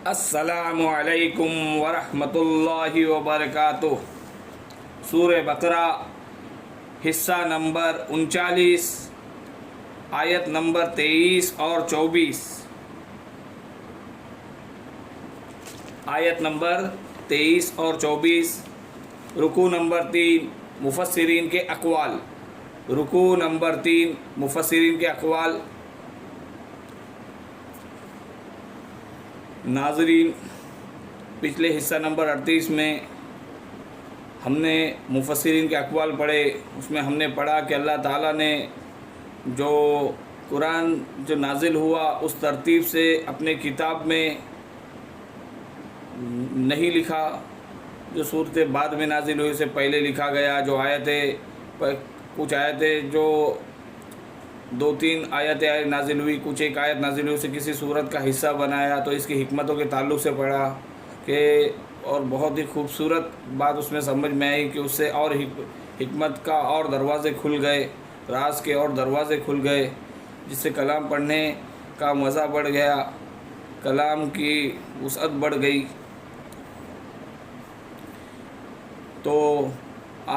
السلام علیکم ورحمۃ اللہ وبرکاتہ۔ سورہ بقرہ حصہ نمبر 39 آیت نمبر 23 اور 24۔ آیت نمبر 23 اور 24، رکوع نمبر 3 مفسرین کے اقوال۔ رکوع نمبر 3 مفسرین کے اقوال۔ ناظرین، پچھلے حصہ نمبر 38 میں ہم نے مفسرین کے اقوال پڑھے۔ اس میں ہم نے پڑھا کہ اللہ تعالیٰ نے جو قرآن جو نازل ہوا اس ترتیب سے اپنے کتاب میں نہیں لکھا، جو صورتیں بعد میں نازل ہوئی اسے پہلے لکھا گیا۔ جو آیتیں کچھ آیتیں جو 2-3 آیتیں نازل ہوئی، کچھ ایک آیت نازل ہوئی، اسے کسی صورت کا حصہ بنایا، تو اس کی حکمتوں کے تعلق سے پڑھا کہ اور بہت ہی خوبصورت بات اس میں سمجھ میں آئی کہ اس سے اور حکمت کا اور دروازے کھل گئے، راز کے اور دروازے کھل گئے، جس سے کلام پڑھنے کا مزہ بڑھ گیا، کلام کی وسعت بڑھ گئی۔ تو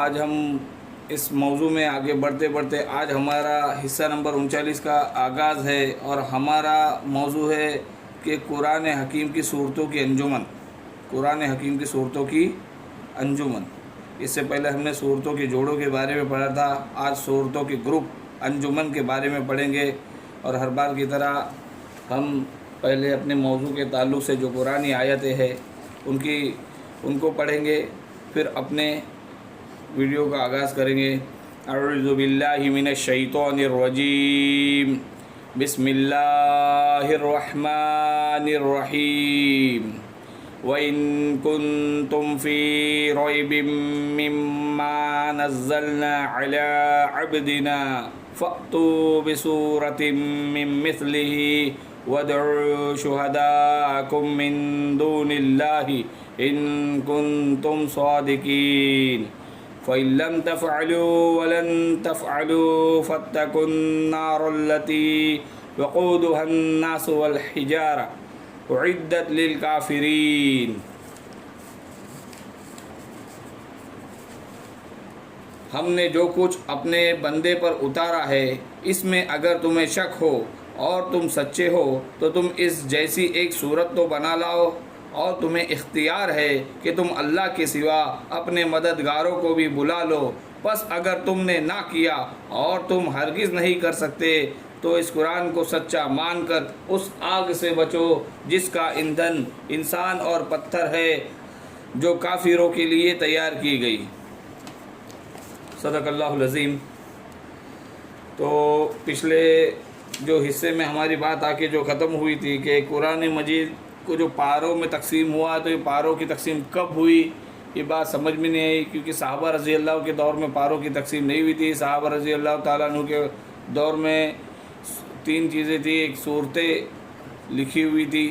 آج ہم اس موضوع میں آگے بڑھتے بڑھتے آج ہمارا حصہ نمبر 39 کا آغاز ہے، اور ہمارا موضوع ہے کہ قرآن حکیم کی صورتوں کی انجمن۔ قرآن حکیم کی صورتوں کی انجمن۔ اس سے پہلے ہم نے صورتوں کے جوڑوں کے بارے میں پڑھا تھا، آج صورتوں کے گروپ انجمن کے بارے میں پڑھیں گے، اور ہر بار کی طرح ہم پہلے اپنے موضوع کے تعلق سے جو قرآنی آیتیں ہیں ان کو پڑھیں گے، پھر اپنے ویڈیو کا آغاز کریں گے۔ اعوذ باللہ من الشیطان الرجیم، بسم اللہ الرحمن الرحیم۔ وَإِن كُنتُمْ فِي رَيْبٍ مِّمَّا نَزَّلْنَا عَلَىٰ عَبْدِنَا فَأْتُوا بِسُورَةٍ مِّن مِّثْلِهِ وَادْعُوا شُهَدَاءَكُم مِّن دُونِ اللَّهِ إِن كُنتُمْ صَادِقِينَ فَإِن لَّمْ تَفْعَلُوا وَلَن تَفْعَلُوا فَاتَّقُوا النَّارَ الَّتِي وَقُودُهَا النَّاسُ وَالْحِجَارَةُ أُعِدَّتْ لِلْكَافِرِينَ۔ ہم نے جو کچھ اپنے بندے پر اتارا ہے، اس میں اگر تمہیں شک ہو اور تم سچے ہو تو تم اس جیسی ایک صورت تو بنا لاؤ، اور تمہیں اختیار ہے کہ تم اللہ کے سوا اپنے مددگاروں کو بھی بلا لو۔ پس اگر تم نے نہ کیا اور تم ہرگز نہیں کر سکتے تو اس قرآن کو سچا مان کر اس آگ سے بچو جس کا ایندھن انسان اور پتھر ہے، جو کافروں کے لیے تیار کی گئی۔ صدق اللہ العظیم۔ تو پچھلے جو حصے میں ہماری بات آ کے جو ختم ہوئی تھی کہ قرآن مجید کو جو پاروں میں تقسیم ہوا، تو یہ پاروں کی تقسیم کب ہوئی یہ بات سمجھ میں نہیں آئی، کیونکہ صحابہ رضی اللہ کے دور میں پاروں کی تقسیم نہیں ہوئی تھی۔ صحابہ رضی اللہ تعالیٰ عنہ کے دور میں 3 چیزیں تھیں، ایک صورتیں لکھی ہوئی تھی،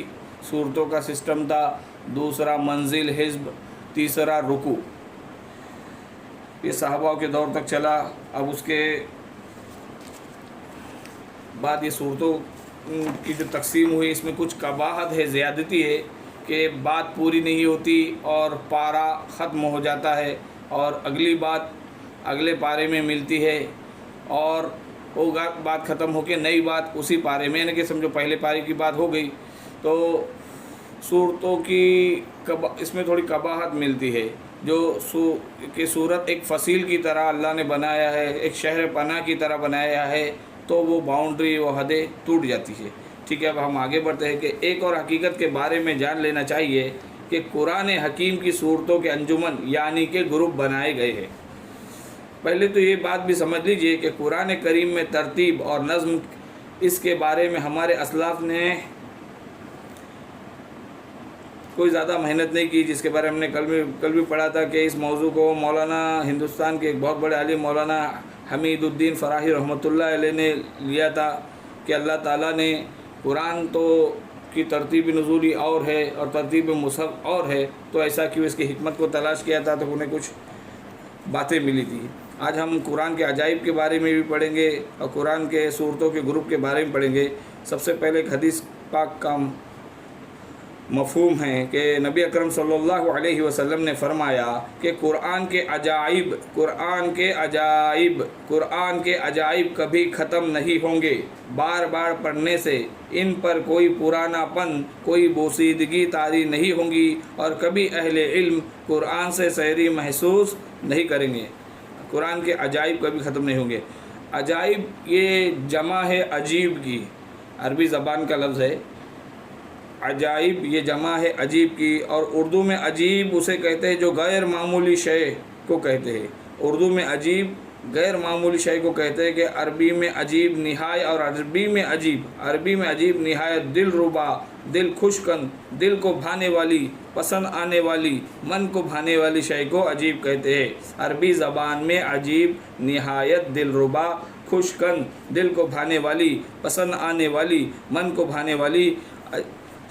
صورتوں کا سسٹم تھا، دوسرا منزل حزب، تیسرا رکوع۔ یہ صحابہ کے دور تک چلا۔ اب اس کے بعد یہ صورتوں کی جو تقسیم ہوئی، اس میں کچھ قباحت ہے، زیادتی ہے کہ بات پوری نہیں ہوتی اور پارہ ختم ہو جاتا ہے، اور اگلی بات اگلے پارے میں ملتی ہے، اور وہ بات ختم ہو کے نئی بات اسی پارے میں، یعنی کہ سمجھو پہلے پارے کی بات ہو گئی، تو صورتوں کی اس میں تھوڑی قباحت ملتی ہے۔ جو کہ صورت ایک فصیل کی طرح اللہ نے بنایا ہے، ایک شہر پناہ کی طرح بنایا ہے، تو وہ باؤنڈری، وہ حدیں ٹوٹ جاتی ہے۔ ٹھیک ہے، اب ہم آگے بڑھتے ہیں کہ ایک اور حقیقت کے بارے میں جان لینا چاہیے کہ قرآن حکیم کی صورتوں کے انجمن یعنی کہ گروپ بنائے گئے ہیں۔ پہلے تو یہ بات بھی سمجھ لیجئے کہ قرآن کریم میں ترتیب اور نظم، اس کے بارے میں ہمارے اسلاف نے کوئی زیادہ محنت نہیں کی، جس کے بارے میں ہم نے کل بھی پڑھا تھا کہ اس موضوع کو مولانا ہندوستان کے ایک بہت بڑے عالم مولانا حمید الدین فراہی رحمۃ اللہ علیہ نے لیا تھا کہ اللہ تعالیٰ نے قرآن تو کی ترتیب نزولی اور ہے اور ترتیب مصحف اور ہے، تو ایسا کیوں؟ اس کی حکمت کو تلاش کیا تھا تو انہیں کچھ باتیں ملی تھی۔ آج ہم قرآن کے عجائب کے بارے میں بھی پڑھیں گے اور قرآن کے صورتوں کے گروپ کے بارے میں پڑھیں گے۔ سب سے پہلے ایک حدیث پاک کا مفہوم ہیں کہ نبی اکرم صلی اللہ علیہ وسلم نے فرمایا کہ قرآن کے عجائب کبھی ختم نہیں ہوں گے، بار بار پڑھنے سے ان پر کوئی پرانا پن، کوئی بوسیدگی طاری نہیں ہوں گی، اور کبھی اہل علم قرآن سے سیری محسوس نہیں کریں گے۔ قرآن کے عجائب کبھی ختم نہیں ہوں گے۔ عجائب یہ جمع ہے عجیب کی، عربی زبان کا لفظ ہے۔ عجائب یہ جمع ہے عجیب کی، اور اردو میں عجیب اسے کہتے ہیں جو غیر معمولی شے کو کہتے ہیں۔ اردو میں عجیب غیر معمولی شے کو کہتے ہیں، کہ عربی میں عجیب نہایت، اور عربی میں عجیب نہایت دل ربا، دل خوش کن، دل کو بھانے والی، پسند آنے والی، من کو بھانے والی شے کو عجیب کہتے ہیں۔ عربی زبان میں عجیب نہایت دل ربا، خوش کن، دل کو بھانے والی، پسند آنے والی، من کو بھانے والی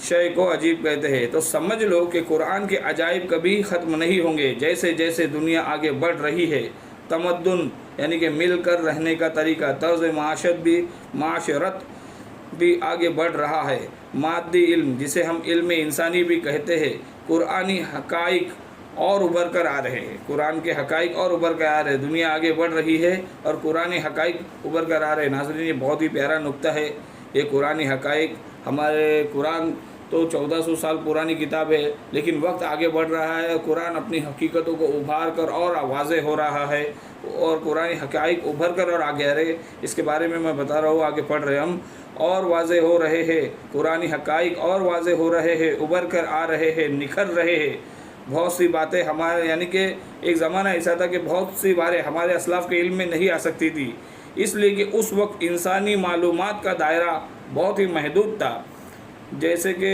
شے کو عجیب کہتے ہیں۔ تو سمجھ لو کہ قرآن کے عجائب کبھی ختم نہیں ہوں گے۔ جیسے جیسے دنیا آگے بڑھ رہی ہے، تمدن یعنی کہ مل کر رہنے کا طریقہ، طرز معاشرت بھی آگے بڑھ رہا ہے۔ مادی علم، جسے ہم علم انسانی بھی کہتے ہیں، قرآنی حقائق اور ابھر کر آ رہے ہیں۔ قرآن کے حقائق اور ابھر کر آ رہے ہیں۔ دنیا آگے بڑھ رہی ہے اور قرآنی حقائق ابھر کر آ رہے ہیں۔ ناظرین، یہ بہت ہی پیارا نکتہ ہے۔ یہ قرآنی حقائق، ہمارے قرآن تو 1400 سال پرانی کتاب ہے، لیکن وقت آگے بڑھ رہا ہے، قرآن اپنی حقیقتوں کو ابھار کر اور واضح ہو رہا ہے، اور قرآن حقائق ابھر کر اور آگے آ رہے۔ اس کے بارے میں بتا رہا ہوں، آگے پڑھ رہے ہم، اور واضح ہو رہے ہیں قرآن حقائق، اور واضح ہو رہے ہیں، ابھر کر آ رہے ہیں، نکھر رہے ہیں۔ بہت سی باتیں ہمارے یعنی کہ ایک زمانہ ایسا تھا کہ بہت سی باتیں ہمارے اسلاف کے علم میں نہیں آ سکتی تھی، اس لیے کہ اس وقت انسانی معلومات کا دائرہ بہت ہی محدود تھا۔ جیسے کہ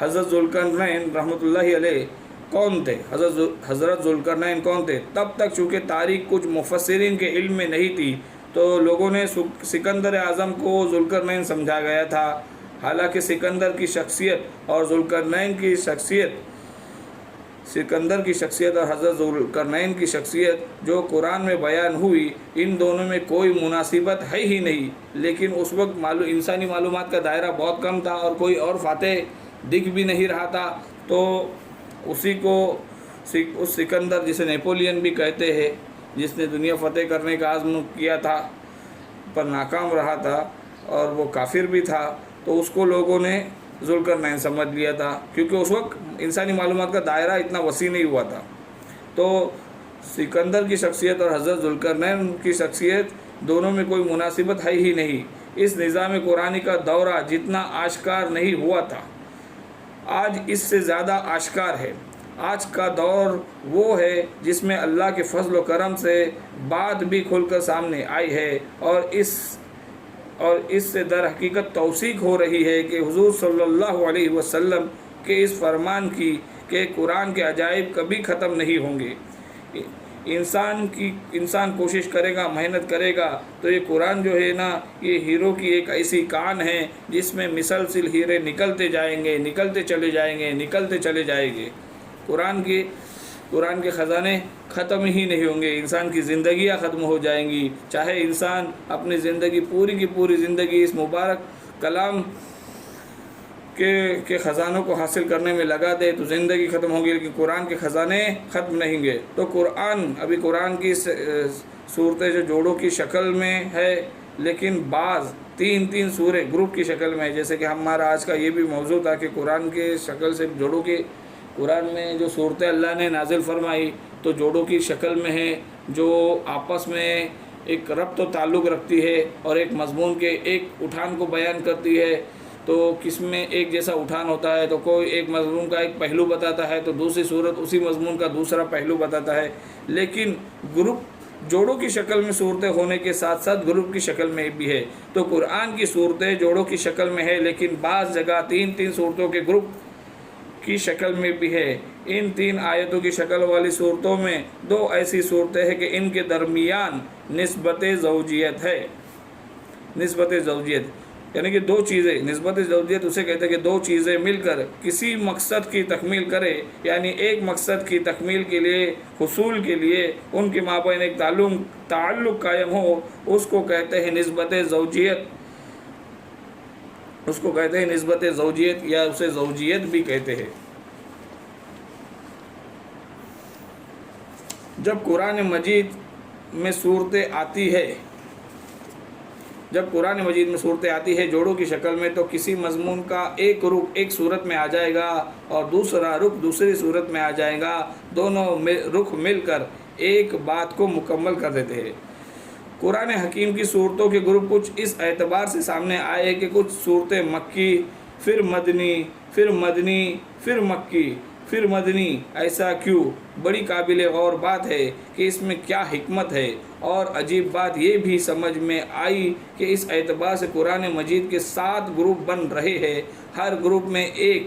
حضرت ذوالقرنین رحمۃ اللہ علیہ کون تھے؟ حضرت ذوالقرنین کون تھے؟ تب تک چونکہ تاریخ کچھ مفسرین کے علم میں نہیں تھی، تو لوگوں نے سکندر اعظم کو ذوالقرنین سمجھا گیا تھا، حالانکہ سکندر کی شخصیت اور ذوالقرنین کی شخصیت، سکندر کی شخصیت اور حضرت ذوالقرنین کی شخصیت جو قرآن میں بیان ہوئی، ان دونوں میں کوئی مناسبت ہے ہی نہیں۔ لیکن اس وقت انسانی معلومات کا دائرہ بہت کم تھا، اور کوئی اور فاتح دکھ بھی نہیں رہا تھا، تو اسی کو اس سکندر، جسے نیپولین بھی کہتے ہیں، جس نے دنیا فتح کرنے کا عزم کیا تھا پر ناکام رہا تھا، اور وہ کافر بھی تھا، تو اس کو لوگوں نے ذوالقرنین سمجھ لیا تھا، کیونکہ اس وقت انسانی معلومات کا دائرہ اتنا وسیع نہیں ہوا تھا۔ تو سکندر کی شخصیت اور حضرت ذوالقرنین کی شخصیت دونوں میں کوئی مناسبت ہے ہی نہیں۔ اس نظام قرآنی کا دورہ جتنا آشکار نہیں ہوا تھا، آج اس سے زیادہ آشکار ہے۔ آج کا دور وہ ہے جس میں اللہ کے فضل و کرم سے بات بھی کھل کر سامنے آئی ہے، اور اس سے در حقیقت توثیق ہو رہی ہے کہ حضور صلی اللہ علیہ وسلم کے اس فرمان کی کہ قرآن کے عجائب کبھی ختم نہیں ہوں گے۔ انسان کوشش کرے گا، محنت کرے گا، تو یہ قرآن جو ہے نا، یہ ہیرو کی ایک ایسی کان ہے جس میں مسلسل ہیرے نکلتے جائیں گے، نکلتے چلے جائیں گے۔ قرآن کے خزانے ختم ہی نہیں ہوں گے۔ انسان کی زندگیاں ختم ہو جائیں گی، چاہے انسان اپنی زندگی پوری کی پوری زندگی اس مبارک کلام کے خزانوں کو حاصل کرنے میں لگا دے تو زندگی ختم ہوگی، لیکن قرآن کے خزانے ختم نہیں گے۔ تو قرآن کی صورتیں جو جوڑوں کی شکل میں ہے، لیکن بعض تین سورے گروپ کی شکل میں ہے، جیسے کہ ہمارا آج کا یہ بھی موضوع تھا کہ قرآن کے شکل سے جوڑوں کی، قرآن میں جو صورتیں اللہ نے نازل فرمائی تو جوڑوں کی شکل میں ہے، جو آپس میں ایک ربط و تعلق رکھتی ہے، اور ایک مضمون کے ایک اٹھان کو بیان کرتی ہے۔ تو کس میں ایک جیسا اٹھان ہوتا ہے، تو کوئی ایک مضمون کا ایک پہلو بتاتا ہے، تو دوسری صورت اسی مضمون کا دوسرا پہلو بتاتا ہے۔ لیکن جوڑوں کی شکل میں صورتیں ہونے کے ساتھ ساتھ گروپ کی شکل میں بھی ہے۔ تو قرآن کی صورتیں جوڑوں کی شکل میں ہے، لیکن بعض جگہ تین صورتوں کے گروپ کی شکل میں بھی ہے۔ ان 3 آیتوں کی شکل والی صورتوں میں 2 ایسی صورتیں ہیں کہ ان کے درمیان نسبت زوجیت ہے۔ نسبت زوجیت یعنی کہ 2 چیزیں، نسبت زوجیت اسے کہتے ہیں کہ 2 چیزیں مل کر کسی مقصد کی تکمیل کرے، یعنی ایک مقصد کی تکمیل کے لیے، حصول کے لیے ان کے مابین ایک تعلق قائم ہو، اس کو کہتے ہیں نسبت زوجیت۔ اس کو کہتے ہیں نسبت زوجیت یا اسے زوجیت بھی کہتے ہیں۔ جب قرآن مجید میں صورتیں آتی ہے جوڑوں کی شکل میں، تو کسی مضمون کا ایک رخ ایک صورت میں آ جائے گا اور دوسرا رخ دوسری صورت میں آ جائے گا، دونوں رخ مل کر ایک بات کو مکمل کر دیتے ہیں۔ قرآن حکیم کی صورتوں کے گروپ کچھ اس اعتبار سے سامنے آئے کہ کچھ صورتیں مکی، پھر مدنی، پھر مدنی، پھر مکی، پھر مدنی۔ ایسا کیوں؟ بڑی قابل غور بات ہے کہ اس میں کیا حکمت ہے، اور عجیب بات یہ بھی سمجھ میں آئی کہ اس اعتبار سے قرآن مجید کے 7 گروپ بن رہے ہیں، ہر گروپ میں ایک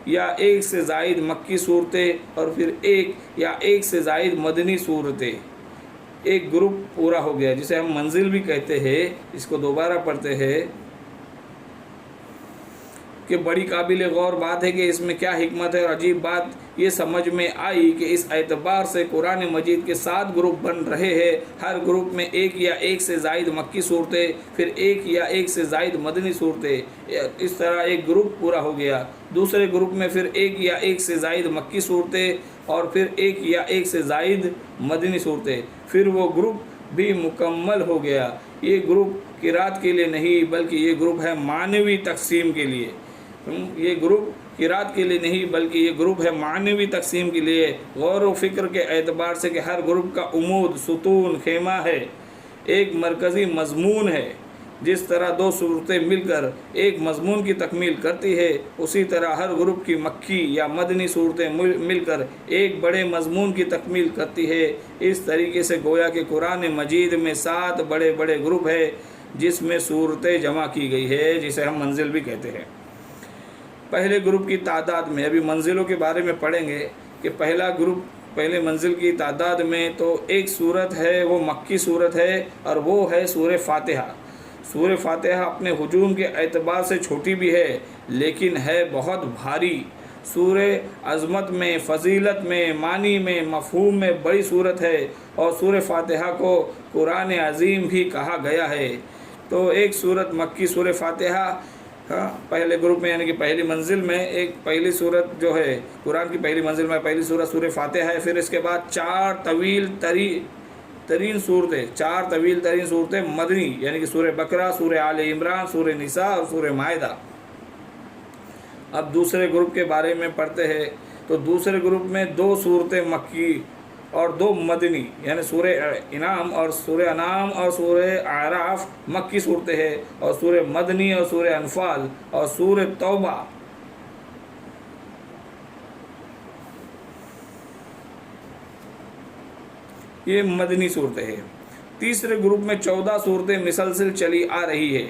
یا ایک سے زائد مکی صورتیں اور پھر ایک یا ایک سے زائد مدنی صورتیں۔ ایک گروپ پورا ہو گیا، جسے ہم منزل بھی کہتے ہیں۔ اس کو دوبارہ پڑھتے ہیں کہ بڑی قابل غور بات ہے کہ اس میں کیا حکمت ہے، اور عجیب بات یہ سمجھ میں آئی کہ اس اعتبار سے قرآن مجید کے 7 گروپ بن رہے ہیں، ہر گروپ میں ایک یا ایک سے زائد مکی صورتیں، پھر ایک یا ایک سے زائد مدنی صورتیں۔ اس طرح ایک گروپ پورا ہو گیا، دوسرے گروپ میں پھر ایک یا ایک سے زائد مکی صورتیں اور پھر ایک یا ایک سے زائد مدنی صورتیں، پھر وہ گروپ بھی مکمل ہو گیا۔ یہ گروپ قرات کے لیے نہیں بلکہ یہ گروپ ہے معنوی تقسیم کے لیے۔ یہ گروپ قرات کے لیے نہیں بلکہ یہ گروپ ہے معنوی تقسیم کے لیے، غور و فکر کے اعتبار سے کہ ہر گروپ کا عمود، ستون، خیمہ ہے، ایک مرکزی مضمون ہے۔ جس طرح 2 صورتیں مل کر ایک مضمون کی تکمیل کرتی ہے، اسی طرح ہر گروپ کی مکی یا مدنی صورتیں مل کر ایک بڑے مضمون کی تکمیل کرتی ہے۔ اس طریقے سے گویا کہ قرآن مجید میں 7 بڑے بڑے گروپ ہے جس میں صورتیں جمع کی گئی ہے، جسے ہم منزل بھی کہتے ہیں۔ پہلے گروپ کی تعداد میں، ابھی منزلوں کے بارے میں پڑھیں گے کہ پہلا گروپ پہلے منزل کی تعداد میں تو ایک صورت ہے، وہ مکی صورت ہے اور وہ ہے سورہ فاتحہ۔ سورہ فاتحہ اپنے ہجوم کے اعتبار سے چھوٹی بھی ہے لیکن ہے بہت بھاری۔ سورہ عظمت میں، فضیلت میں، معنی میں، مفہوم میں بڑی صورت ہے، اور سورہ فاتحہ کو قرآن عظیم بھی کہا گیا ہے۔ تو ایک صورت مکی سورہ فاتحہ پہلے گروپ میں، یعنی کہ پہلی منزل میں ایک پہلی صورت جو ہے قرآن کی پہلی منزل میں پہلی صورت سورہ فاتحہ ہے۔ پھر اس کے بعد 4 طویل ترین صورتیں مدنی، یعنی کہ سورہ بقرہ، سورہ آل عمران، سورہ نساء اور سورہ مائدہ۔ اب دوسرے گروپ کے بارے میں پڑھتے ہیں تو دوسرے گروپ میں 2 صورتیں مکی اور 2 مدنی، یعنی سورہ انعام اور سورہ اعراف مکی صورتیں ہیں، اور سورہ مدنی اور سورہ انفال اور سورہ توبہ یہ مدنی صورتیں ہیں۔ تیسرے گروپ میں 14 صورتیں مسلسل چلی آ رہی ہے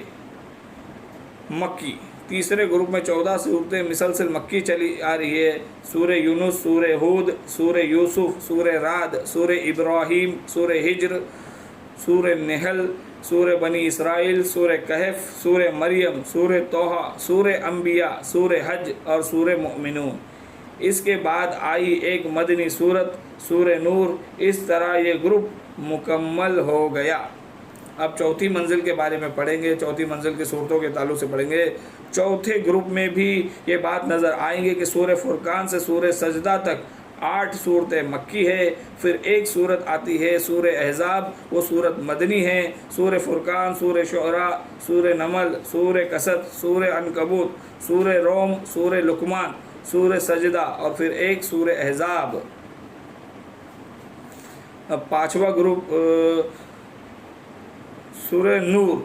مکی۔ تیسرے گروپ میں 14 صورتیں مسلسل مکی چلی آ رہی ہے۔ سورہ یونس، سورہ ہود، سورہ یوسف، سورہ رعد، سورہ ابراہیم، سورہ ہجر، سورہ نحل، سورہ بنی اسرائیل، سورہ کہف، سورہ مریم، سورہ طٰہٰ، سورہ انبیاء، سورہ حج اور سورہ مؤمنون۔ اس کے بعد آئی ایک مدنی صورت سورہ نور۔ اس طرح یہ گروپ مکمل ہو گیا۔ اب چوتھی منزل کے بارے میں پڑھیں گے، چوتھی منزل کی صورتوں کے تعلق سے پڑھیں گے۔ چوتھے گروپ میں بھی یہ بات نظر آئیں گے کہ سورہ فرقان سے سورہ سجدہ تک 8 صورتیں مکی ہے، پھر ایک صورت آتی ہے سورہ احزاب، وہ صورت مدنی ہے۔ سورہ فرقان، سورہ شعراء، سورہ نمل، سورہ قصص، سورہ عنکبوت، سورہ روم، سورہ لقمان، سورہ سجدہ اور پھر ایک سورہ احزاب۔ اب 5واں گروپ سورہ نور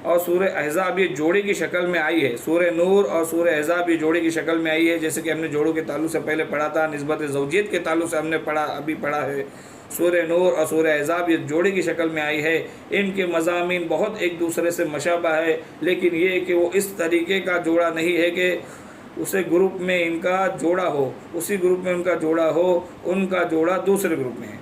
اور سورہ احزاب یہ جوڑے کی شکل میں آئی ہے۔ سورہ نور اور سورہ احزاب یہ جوڑے کی شکل میں آئی ہے، جیسے کہ ہم نے جوڑوں کے تعلق سے پہلے پڑھا تھا، نسبت زوجیت کے تعلق سے ہم نے ابھی پڑھا ہے۔ سورہ نور اور سورہ احزاب یہ جوڑے کی شکل میں آئی ہے۔ ان کے مضامین بہت ایک دوسرے سے مشابہ ہے، لیکن یہ کہ وہ اس طریقے کا جوڑا نہیں ہے کہ اسے گروپ میں ان کا جوڑا ہو، اسی گروپ میں ان کا جوڑا ہو، ان کا جوڑا دوسرے گروپ میں ہے۔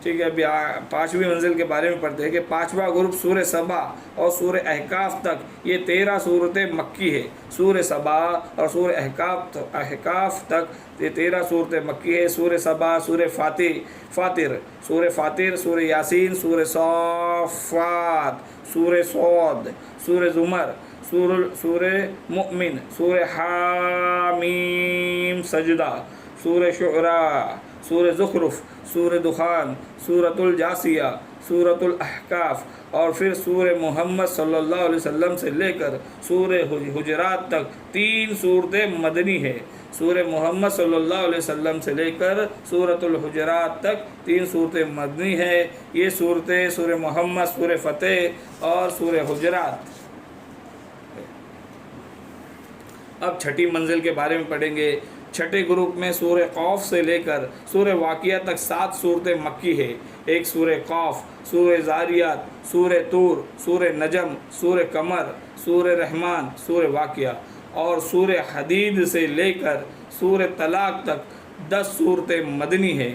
ٹھیک ہے، ابھی 5ویں منزل کے بارے میں پڑھتے ہیں کہ 5واں گروپ سورہ سبا اور سورہ احقاف تک یہ 13 صورتیں مکی ہے۔ سورہ سبا اور سورہ احقاف تک یہ 13 صورتیں مکی ہے۔ سورہ سبا، سورہ فاطر، سورہ فاطر، سورہ یاسین، سورہ صافات، سورہ صاد، سورہ زمر، سورہ مؤمن، سورہ حامیم سجدہ، سورہ شعراء، سورہ زخرف، سورہ دخان، سورۃ الجاثیہ، سورۃ الاحقاف، اور پھر سورہ محمد صلی اللہ علیہ وسلم سے لے کر سورہ حجرات تک 3 صورتیں مدنی ہے۔ سورہ محمد صلی اللہ علیہ وسلم سے لے کر سورۃ الحجرات تک 3 صورتیں مدنی ہے۔ یہ صورتیں سورہ محمد، سورہ فتح اور سورہ حجرات۔ اب چھٹی منزل کے بارے میں پڑھیں گے۔ چھٹے گروپ میں سورہ قاف سے لے کر سورہ واقعہ تک 7 صورتیں مکی ہے۔ ایک سورہ قاف، سورہ زاریات، سورہ طور، سورہ نجم، سورہ قمر، سورہ رحمان، سورہ واقعہ، اور سورہ حدید سے لے کر سورہ طلاق تک 10 صورتیں مدنی ہے۔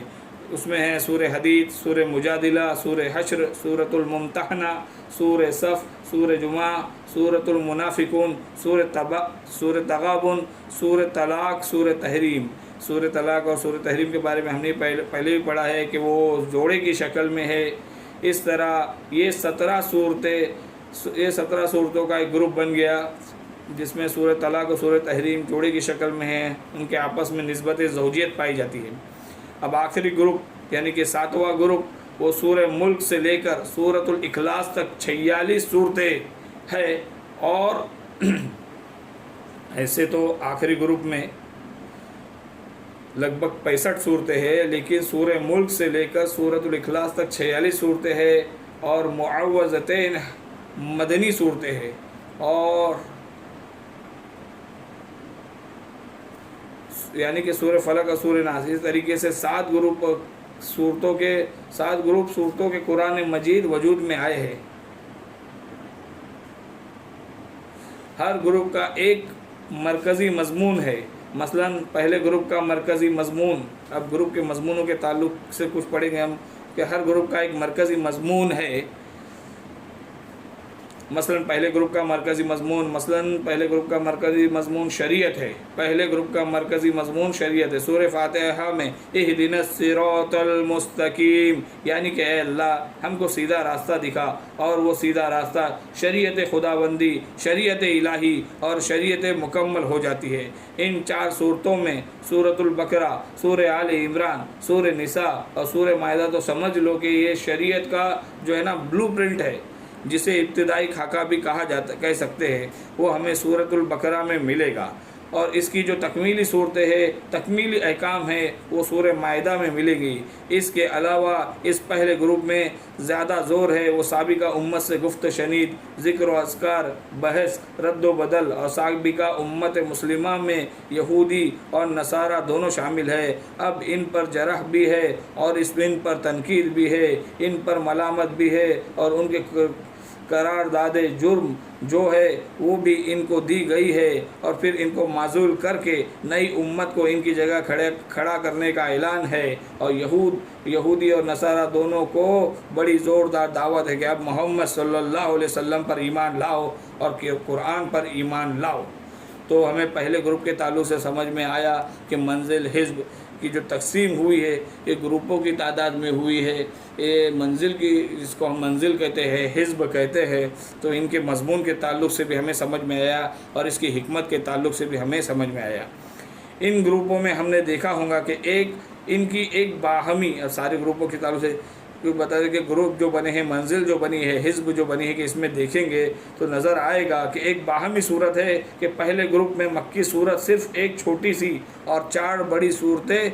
اس میں ہیں سورہ حدید، سورہ مجادلہ، سورہ حشر، سورۃ الممتحنہ، سورہ صف، سورہ جمعہ، سورۃ المنافقون، سورہ تغابن، سورہ طلاق، سورہ تحریم۔ سورہ طلاق اور سورہ تحریم کے بارے میں ہم نے پہلے بھی پڑھا ہے کہ وہ جوڑے کی شکل میں ہے۔ اس طرح یہ 17 صورتوں کا ایک گروپ بن گیا، جس میں سورہ طلاق اور سورہ تحریم جوڑے کی شکل میں ہیں، ان کے آپس میں نسبت زوجیت پائی جاتی ہے۔ اب آخری گروپ یعنی کہ 7واں گروپ، وہ سورہ ملک سے لے کر سورۃ الاخلاص تک 46 صورتیں ہے، اور ایسے تو آخری گروپ میں لگ بھگ 65 صورتیں ہیں، لیکن سورہ ملک سے لے کر سورۃ الاخلاص تک 46 صورتیں ہیں، اور معوذتین مدنی صورتیں ہیں، اور یعنی کہ سورہ فلق اور سورہ ناس۔ اس طریقے سے 7 گروپ صورتوں کے قرآن مجید وجود میں آئے ہیں۔ ہر گروپ کا ایک مرکزی مضمون ہے۔ مثلا پہلے گروپ کا مرکزی مضمون، اب گروپ کے مضمونوں کے تعلق سے کچھ پڑھیں گے ہم کہ ہر گروپ کا ایک مرکزی مضمون ہے۔ مثلا پہلے گروپ کا مرکزی مضمون شریعت ہے۔ پہلے گروپ کا مرکزی مضمون شریعت ہے۔ سورہ فاتحہ میں اہدنا الصراط المستقیم، یعنی کہ اے اللہ ہم کو سیدھا راستہ دکھا، اور وہ سیدھا راستہ شریعت خداوندی، شریعت الہی اور شریعت مکمل ہو جاتی ہے۔ ان 4 صورتوں میں سورۃ البقرہ، سورہ آل عمران، سورہ نساء اور سورہ مائدہ تو سمجھ لو کہ یہ شریعت کا جو ہے نا بلو پرنٹ ہے، جسے ابتدائی خاکہ بھی کہہ سکتے ہیں، وہ ہمیں سورۃ البقرہ میں ملے گا، اور اس کی جو تکمیلی صورتیں ہیں، تکمیلی احکام ہیں، وہ سورہ مائدہ میں ملے گی۔ اس کے علاوہ اس پہلے گروپ میں زیادہ زور ہے وہ سابقہ امت سے گفت شنید، ذکر و اذکار، بحث، رد و بدل، اور سابقہ امت مسلمہ میں یہودی اور نصارہ دونوں شامل ہے۔ اب ان پر جرح بھی ہے، اور ان پر تنقید بھی ہے، ان پر ملامت بھی ہے، اور ان کے قرارداد جرم جو ہے وہ بھی ان کو دی گئی ہے، اور پھر ان کو معزول کر کے نئی امت کو ان کی جگہ کھڑا کرنے کا اعلان ہے۔ اور یہودی اور نصارہ دونوں کو بڑی زوردار دعوت ہے کہ اب محمد صلی اللہ علیہ وسلم پر ایمان لاؤ اور قرآن پر ایمان لاؤ۔ تو ہمیں پہلے گروپ کے تعلق سے سمجھ میں آیا کہ منزل حزب کی جو تقسیم ہوئی ہے یہ گروپوں کی تعداد میں ہوئی ہے۔ یہ منزل کی جس کو ہم منزل کہتے ہیں، حزب کہتے ہیں، تو ان کے مضمون کے تعلق سے بھی ہمیں سمجھ میں آیا، اور اس کی حکمت کے تعلق سے بھی ہمیں سمجھ میں آیا۔ ان گروپوں میں ہم نے دیکھا ہوگا کہ ان کی ایک باہمی، اور سارے گروپوں کے تعلق سے بتا دیں کہ گروپ جو بنے ہیں، منزل جو بنی ہے، حزب جو بنی ہے، کہ اس میں دیکھیں گے تو نظر آئے گا کہ ایک باہمی صورت ہے کہ پہلے گروپ میں مکی صورت صرف ایک چھوٹی سی اور 4 بڑی صورتیں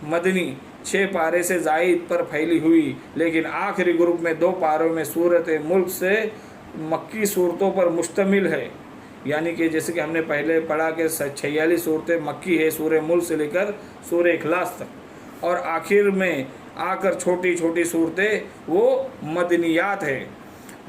مدنی 6 پارے سے زائد پر پھیلی ہوئی، لیکن آخری گروپ میں 2 پاروں میں سورۃ ملک سے مکی صورتوں پر مشتمل ہے، یعنی کہ جیسے کہ ہم نے پہلے پڑھا کہ 46 صورتیں مکی ہے سورہ ملک سے لے کر سورہ اخلاص تک، اور آخر میں آ کر چھوٹی چھوٹی صورتیں وہ مدنیات ہے۔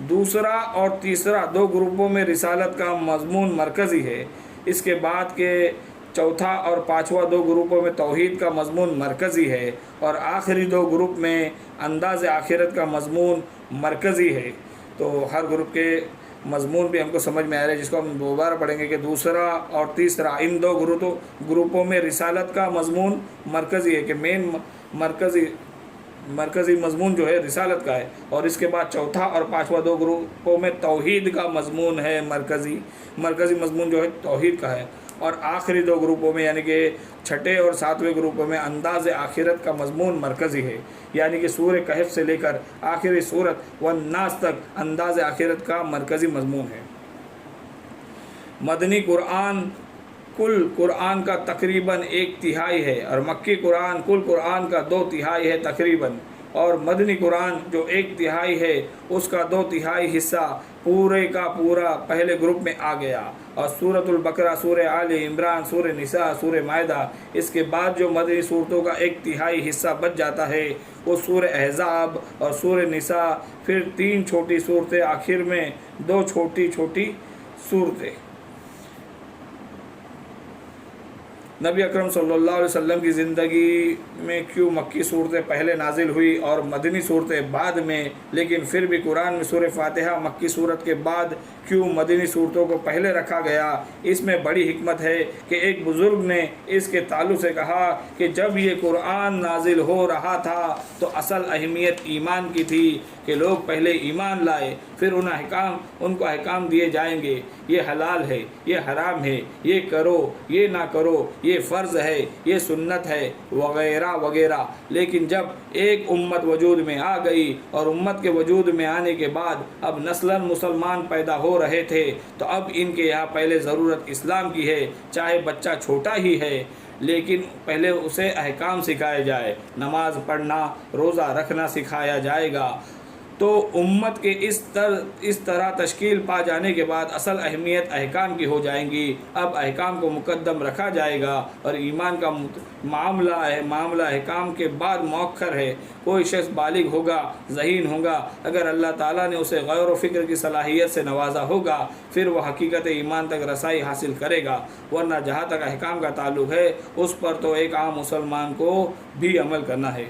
دوسرا اور تیسرا 2 گروپوں میں رسالت کا مضمون مرکزی ہے، اس کے بعد کے چوتھا اور 5واں 2 گروپوں میں توحید کا مضمون مرکزی ہے، اور آخری 2 گروپ میں انداز آخرت کا مضمون مرکزی ہے۔ تو ہر گروپ کے مضمون بھی ہم کو سمجھ میں آ رہا ہے، جس کو ہم دوبارہ پڑھیں گے کہ دوسرا اور تیسرا ان 2 گروپوں میں رسالت کا مضمون مرکزی ہے، کہ مین مرکزی مرکزی مضمون جو ہے رسالت کا ہے، اور اس کے بعد چوتھا اور پانچواں دو گروپوں میں توحید کا مضمون ہے، مرکزی مضمون جو ہے توحید کا ہے، اور آخری دو گروپوں میں یعنی کہ چھٹے اور ساتویں گروپوں میں انداز آخرت کا مضمون مرکزی ہے، یعنی کہ سورہ کہف سے لے کر آخری سورت والناس تک انداز آخرت کا مرکزی مضمون ہے۔ مدنی قرآن کل قرآن کا تقریباً 1/3 ہے، اور مکی قرآن کل قرآن کا 2/3 ہے تقریباً، اور مدنی قرآن جو 1/3 ہے اس کا 2/3 حصہ پورے کا پورا پہلے گروپ میں آ گیا، اور سورۃ البقرہ، سورہ آل عمران، سورہ نساء، سورہ مائدہ، اس کے بعد جو مدنی صورتوں کا 1/3 حصہ بچ جاتا ہے وہ سورہ احزاب اور سورہ نساء، پھر 3 چھوٹی صورتیں، آخر میں 2 چھوٹی صورتیں۔ نبی اکرم صلی اللہ علیہ وسلم کی زندگی میں کیوں مکی صورتیں پہلے نازل ہوئی اور مدنی صورتیں بعد میں، لیکن پھر بھی قرآن میں سورہ فاتحہ مکی صورت کے بعد کیوں مدنی صورتوں کو پہلے رکھا گیا؟ اس میں بڑی حکمت ہے کہ ایک بزرگ نے اس کے تعلق سے کہا کہ جب یہ قرآن نازل ہو رہا تھا تو اصل اہمیت ایمان کی تھی کہ لوگ پہلے ایمان لائے، پھر ان کو احکام دیے جائیں گے، یہ حلال ہے، یہ حرام ہے، یہ کرو، یہ نہ کرو، یہ فرض ہے، یہ سنت ہے، وغیرہ وغیرہ۔ لیکن جب ایک امت وجود میں آ گئی اور امت کے وجود میں آنے کے بعد اب نسلاً مسلمان پیدا ہو رہے تھے تو اب ان کے یہاں پہلے ضرورت اسلام کی ہے، چاہے بچہ چھوٹا ہی ہے لیکن پہلے اسے احکام سکھائے جائے، نماز پڑھنا، روزہ رکھنا سکھایا جائے گا۔ تو امت کے اس طرح تشکیل پا جانے کے بعد اصل اہمیت احکام کی ہو جائیں گی۔ اب احکام کو مقدم رکھا جائے گا اور ایمان کا معاملہ احکام کے بعد مؤخر ہے۔ کوئی شخص بالغ ہوگا، ذہین ہوگا، اگر اللہ تعالیٰ نے اسے غور و فکر کی صلاحیت سے نوازا ہوگا پھر وہ حقیقت ایمان تک رسائی حاصل کرے گا، ورنہ جہاں تک احکام کا تعلق ہے اس پر تو ایک عام مسلمان کو بھی عمل کرنا ہے۔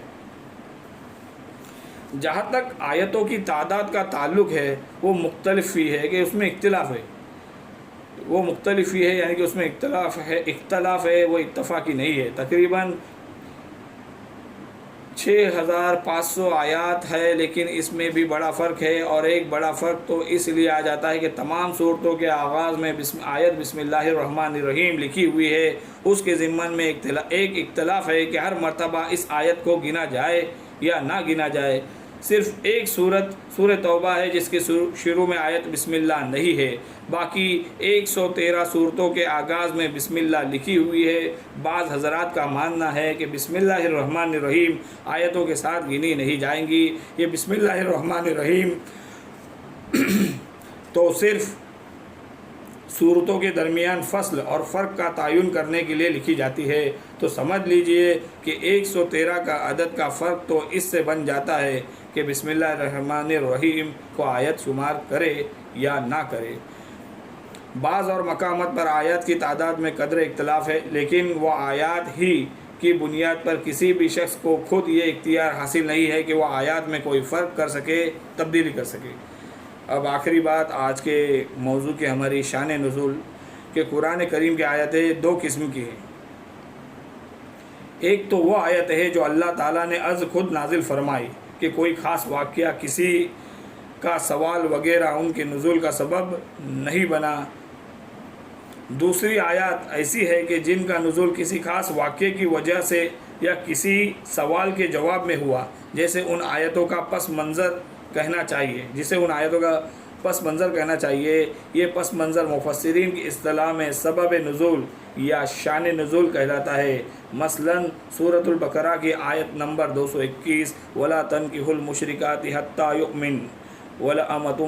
جہاں تک آیتوں کی تعداد کا تعلق ہے وہ مختلف ہی ہے کہ اس میں اختلاف ہے، یعنی کہ اس میں اختلاف ہے، وہ اتفاقی نہیں ہے۔ تقریباً 6500 آیات ہے، لیکن اس میں بھی بڑا فرق ہے، اور ایک بڑا فرق تو اس لیے آ جاتا ہے کہ تمام صورتوں کے آغاز میں آیت بسم اللہ الرحمن الرحیم لکھی ہوئی ہے۔ اس کے ضمن میں ایک اختلاف ہے کہ ہر مرتبہ اس آیت کو گنا جائے یا نہ گنا جائے۔ صرف ایک سورہ توبہ ہے جس کے شروع میں آیت بسم اللہ نہیں ہے، باقی 113 صورتوں کے آغاز میں بسم اللہ لکھی ہوئی ہے۔ بعض حضرات کا ماننا ہے کہ بسم اللہ الرحمن الرحیم آیتوں کے ساتھ گنی نہیں جائیں گی، یہ بسم اللہ الرحمن الرحیم تو صرف صورتوں کے درمیان فصل اور فرق کا تعین کرنے کے لیے لکھی جاتی ہے۔ تو سمجھ لیجئے کہ 113 کا عدد کا فرق تو اس سے بن جاتا ہے کہ بسم اللہ الرحمن الرحیم کو آیت شمار کرے یا نہ کرے۔ بعض اور مقامات پر آیات کی تعداد میں قدر اختلاف ہے، لیکن وہ آیات ہی کی بنیاد پر کسی بھی شخص کو خود یہ اختیار حاصل نہیں ہے کہ وہ آیات میں کوئی فرق کر سکے، تبدیلی کر سکے۔ اب آخری بات آج کے موضوع کی ہماری شان نزول کہ قرآن کریم کی آیتیں 2 قسم کی ہیں۔ ایک تو وہ آیت ہے جو اللہ تعالیٰ نے از خود نازل فرمائی کہ کوئی خاص واقعہ، کسی کا سوال وغیرہ ان کے نزول کا سبب نہیں بنا۔ دوسری آیات ایسی ہے کہ جن کا نزول کسی خاص واقعے کی وجہ سے یا کسی سوال کے جواب میں ہوا، جیسے ان آیتوں کا پس منظر کہنا چاہیے۔ یہ پس منظر مفسرین کی اصطلاح میں سبب نزول یا شان نزول کہلاتا ہے۔ مثلا سورۃ البقرہ کی آیت نمبر 221 وَلَا تَنْكِحُوا الْمُشْرِكَاتِ حَتَّى يُؤْمِنْ وَلَأَمَةٌ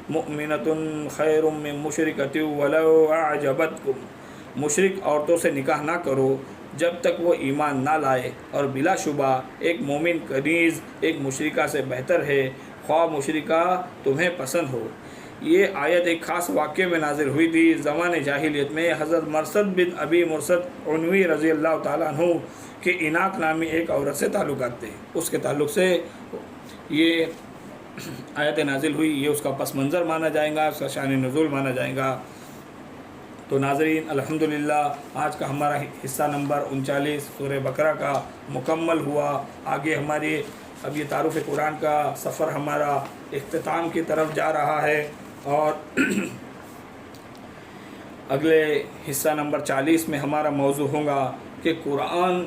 مُؤْمِنَةٌ خَيْرٌ مِّن مُشْرِكَةٍ وَلَوْ أَعْجَبَتْكُمْ، مشرک عورتوں سے نکاح نہ کرو جب تک وہ ایمان نہ لائے، اور بلا شبہ ایک مومن کنیز ایک مشرکہ سے بہتر ہے، خواہ مشرکہ تمہیں پسند ہو۔ یہ آیت ایک خاص واقعے میں نازل ہوئی تھی۔ زمان جاہلیت میں حضرت مرثد بن ابی مرثد عنوی رضی اللہ تعالیٰ عنہ کے اناق نامی ایک عورت سے تعلقات تھے، اس کے تعلق سے یہ آیت نازل ہوئی۔ یہ اس کا پس منظر مانا جائے گا، اس کا شان نزول مانا جائے گا۔ تو ناظرین الحمدللہ آج کا ہمارا حصہ نمبر 39 سورہ بقرہ کا مکمل ہوا۔ آگے ہمارے اب یہ تعارف قرآن کا سفر ہمارا اختتام کی طرف جا رہا ہے، اور اگلے حصہ نمبر 40 میں ہمارا موضوع ہوگا کہ قرآن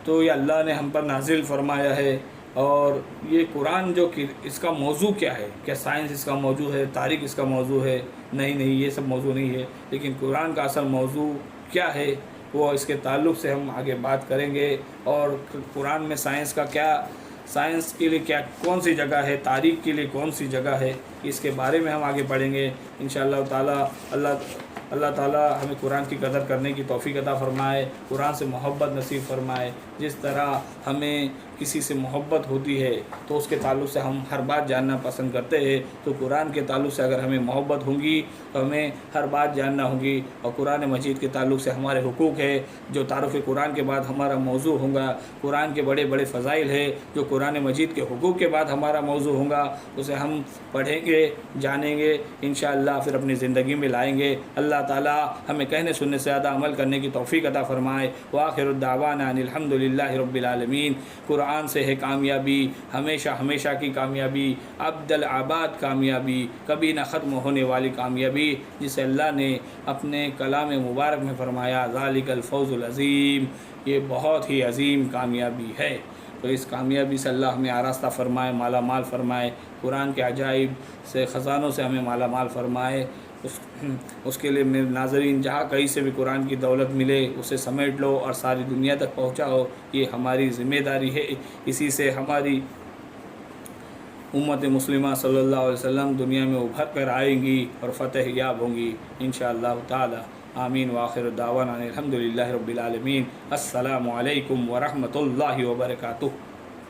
تو یہ اللہ نے ہم پر نازل فرمایا ہے، اور یہ قرآن جو کہ اس کا موضوع کیا ہے، کیا سائنس اس کا موضوع ہے، تاریخ اس کا موضوع ہے؟ نہیں، یہ سب موضوع نہیں ہے، لیکن قرآن کا اصل موضوع کیا ہے وہ اس کے تعلق سے ہم آگے بات کریں گے، اور قرآن میں سائنس کا کیا، سائنس کے لیے کیا کون سی جگہ ہے، تاریخ کے لیے کون سی جگہ ہے، اس کے بارے میں ہم آگے پڑھیں گے انشاءاللہ تعالیٰ۔ اللہ تعالیٰ ہمیں قرآن کی قدر کرنے کی توفیق عطا فرمائے، قرآن سے محبت نصیب فرمائے۔ جس طرح ہمیں کسی سے محبت ہوتی ہے تو اس کے تعلق سے ہم ہر بات جاننا پسند کرتے ہیں، تو قرآن کے تعلق سے اگر ہمیں محبت ہوگی تو ہمیں ہر بات جاننا ہوگی، اور قرآن مجید کے تعلق سے ہمارے حقوق ہے جو تعارف قرآن کے بعد ہمارا موضوع ہوگا۔ قرآن کے بڑے بڑے فضائل ہے جو قرآن مجید کے حقوق کے بعد ہمارا موضوع ہوگا، اسے ہم پڑھیں گے، جانیں گے انشاءاللہ، پھر اپنی زندگی میں لائیں گے۔ اللہ تعالیٰ ہمیں کہنے سننے سے زیادہ عمل کرنے کی توفیق عطا فرمائے۔ وآخر الدعوانا ان الحمدللہ رب العالمین۔ قرآن سے ہے کامیابی، ہمیشہ کی کامیابی، ابد الآباد کامیابی، کبھی نہ ختم ہونے والی کامیابی، جسے اللہ نے اپنے کلام مبارک میں فرمایا ذالک الفوز العظیم، یہ بہت ہی عظیم کامیابی ہے۔ تو اس کامیابی سے اللہ ہمیں آراستہ فرمائے، مالا مال فرمائے، قرآن کے عجائب سے، خزانوں سے ہمیں مالا مال فرمائے۔ اس کے لیے میرے ناظرین جہاں کہیں سے بھی قرآن کی دولت ملے اسے سمیٹ لو اور ساری دنیا تک پہنچاؤ، یہ ہماری ذمہ داری ہے۔ اسی سے ہماری امت مسلمہ صلی اللہ علیہ وسلم دنیا میں ابھر کر آئیں گی اور فتح یاب ہوں گی انشاءاللہ تعالی۔ آمین وآخر دعوانا الحمدللہ رب العالمین۔ السلام علیکم ورحمۃ اللہ وبرکاتہ۔